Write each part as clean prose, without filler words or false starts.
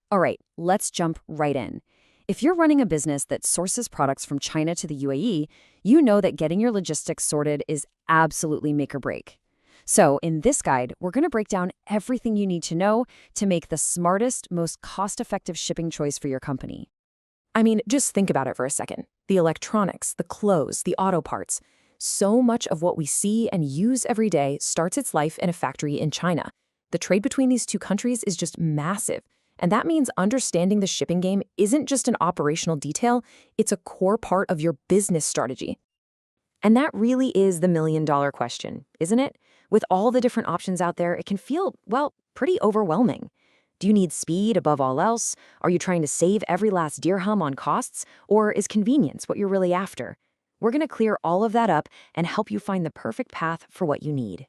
All right, let's jump right in. If you're running a business that sources products from China to the UAE, you know that getting your logistics sorted is absolutely make or break. So, in this guide, we're going to break down everything you need to know to make the smartest, most cost-effective shipping choice for your company. I mean, just think about it for a second. The electronics, the clothes, the auto parts. So much of what we see and use every day starts its life in a factory in China. The trade between these two countries is just massive. And that means understanding the shipping game isn't just an operational detail, it's a core part of your business strategy. And that really is the million-dollar question, isn't it? With all the different options out there, it can feel, well, pretty overwhelming. Do you need speed above all else? Are you trying to save every last dirham on costs? Or is convenience what you're really after? We're going to clear all of that up and help you find the perfect path for what you need.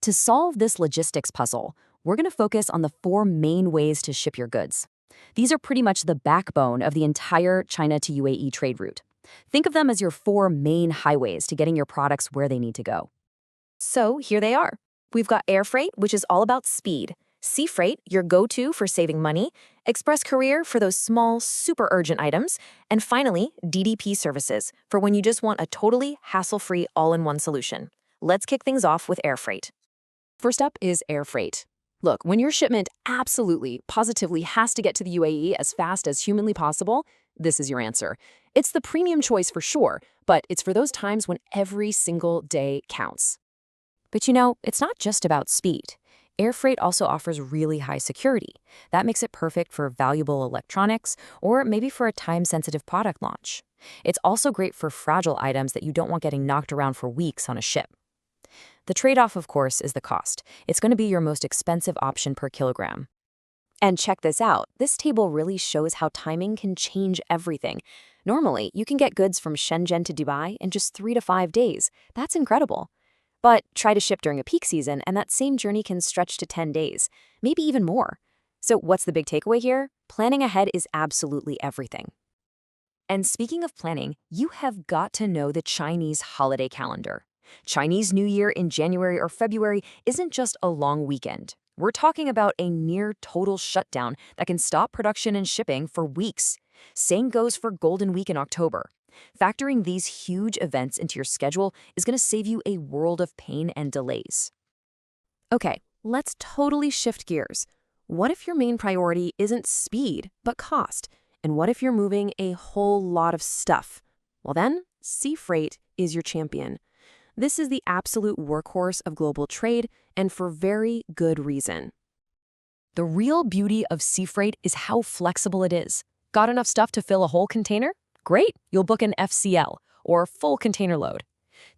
To solve this logistics puzzle, we're going to focus on the 4 main ways to ship your goods. These are pretty much the backbone of the entire China to UAE trade route. Think of them as your 4 main highways to getting your products where they need to go. So here they are. We've got air freight, which is all about speed. Sea freight, your go-to for saving money. Express courier for those small, super urgent items. And finally, DDP services for when you just want a totally hassle-free all-in-one solution. Let's kick things off with air freight. First up is air freight. Look, when your shipment absolutely, positively has to get to the UAE as fast as humanly possible, this is your answer. It's the premium choice for sure, but it's for those times when every single day counts. But you know, it's not just about speed. Air freight also offers really high security. That makes it perfect for valuable electronics or maybe for a time-sensitive product launch. It's also great for fragile items that you don't want getting knocked around for weeks on a ship. The trade-off, of course, is the cost. It's going to be your most expensive option per kilogram. And check this out. This table really shows how timing can change everything. Normally, you can get goods from Shenzhen to Dubai in just 3 to 5 days. That's incredible. But try to ship during a peak season, and that same journey can stretch to 10 days, maybe even more. So what's the big takeaway here? Planning ahead is absolutely everything. And speaking of planning, you have got to know the Chinese holiday calendar. Chinese New Year in January or February isn't just a long weekend. We're talking about a near total shutdown that can stop production and shipping for weeks. Same goes for Golden Week in October. Factoring these huge events into your schedule is going to save you a world of pain and delays. Okay, let's totally shift gears. What if your main priority isn't speed, but cost? And what if you're moving a whole lot of stuff? Well then, sea freight is your champion. This is the absolute workhorse of global trade, and for very good reason. The real beauty of sea freight is how flexible it is. Got enough stuff to fill a whole container? Great, you'll book an FCL, or full container load.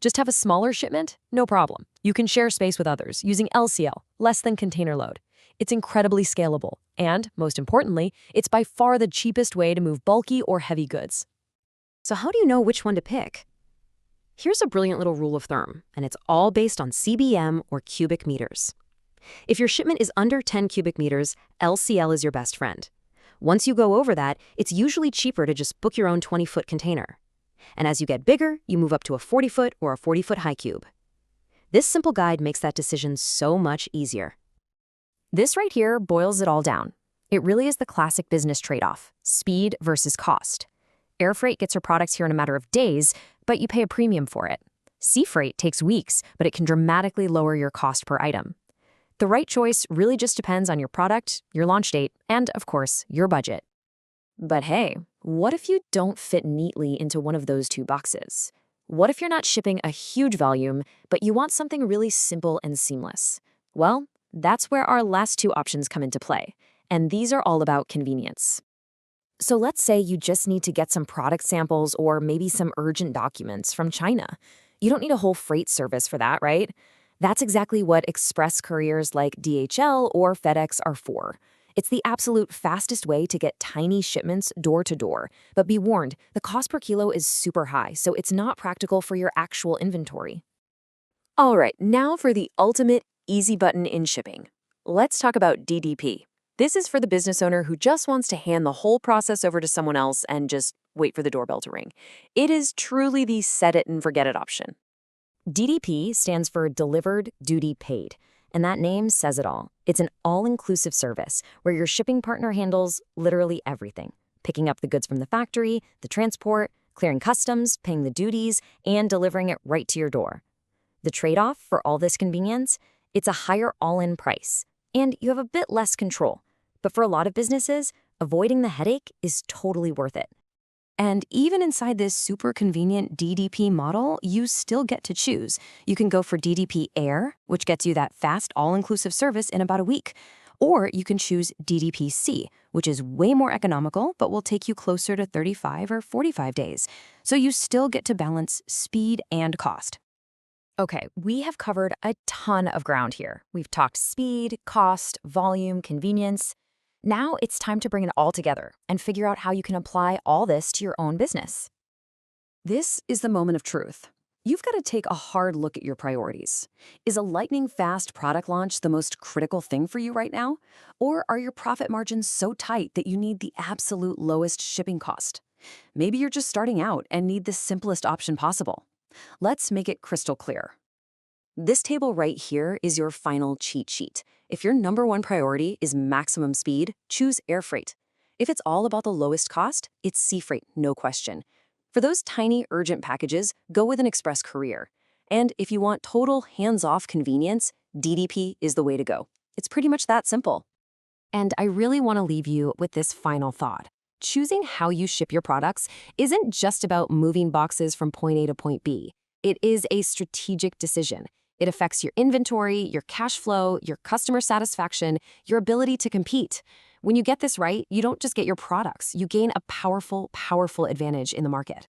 Just have a smaller shipment? No problem. You can share space with others using LCL, less than container load. It's incredibly scalable, and, most importantly, it's by far the cheapest way to move bulky or heavy goods. So how do you know which one to pick? Here's a brilliant little rule of thumb, and it's all based on CBM or cubic meters. If your shipment is under 10 cubic meters, LCL is your best friend. Once you go over that, it's usually cheaper to just book your own 20-foot container. And as you get bigger, you move up to a 40-foot or a 40-foot high cube. This simple guide makes that decision so much easier. This right here boils it all down. It really is the classic business trade-off, speed versus cost. Air freight gets your products here in a matter of days, but you pay a premium for it. Sea freight takes weeks, but it can dramatically lower your cost per item. The right choice really just depends on your product, your launch date, and, of course, your budget. But hey, what if you don't fit neatly into one of those 2 boxes? What if you're not shipping a huge volume, but you want something really simple and seamless? Well, that's where our last 2 options come into play, and these are all about convenience. So let's say you just need to get some product samples or maybe some urgent documents from China. You don't need a whole freight service for that, right? That's exactly what express couriers like DHL or FedEx are for. It's the absolute fastest way to get tiny shipments door to door. But be warned, the cost per kilo is super high, so it's not practical for your actual inventory. All right, now for the ultimate easy button in shipping. Let's talk about DDP. This is for the business owner who just wants to hand the whole process over to someone else and just wait for the doorbell to ring. It is truly the set it and forget it option. DDP stands for Delivered Duty Paid, and that name says it all. It's an all-inclusive service where your shipping partner handles literally everything, picking up the goods from the factory, the transport, clearing customs, paying the duties, and delivering it right to your door. The trade-off for all this convenience? It's a higher all-in price, and you have a bit less control. But for a lot of businesses, avoiding the headache is totally worth it. And even inside this super convenient DDP model, you still get to choose. You can go for DDP Air, which gets you that fast, all-inclusive service in about a week. Or you can choose DDP C, which is way more economical, but will take you closer to 35 or 45 days. So you still get to balance speed and cost. Okay, we have covered a ton of ground here. We've talked speed, cost, volume, convenience. Now it's time to bring it all together and figure out how you can apply all this to your own business. This is the moment of truth. You've got to take a hard look at your priorities. Is a lightning-fast product launch the most critical thing for you right now? Or are your profit margins so tight that you need the absolute lowest shipping cost? Maybe you're just starting out and need the simplest option possible. Let's make it crystal clear. This table right here is your final cheat sheet. If your number one priority is maximum speed, choose air freight. If it's all about the lowest cost, it's sea freight, no question. For those tiny, urgent packages, go with an express courier. And if you want total hands-off convenience, DDP is the way to go. It's pretty much that simple. And I really want to leave you with this final thought. Choosing how you ship your products isn't just about moving boxes from point A to point B. It is a strategic decision. It affects your inventory, your cash flow, your customer satisfaction, your ability to compete. When you get this right, you don't just get your products, you gain a powerful, powerful advantage in the market.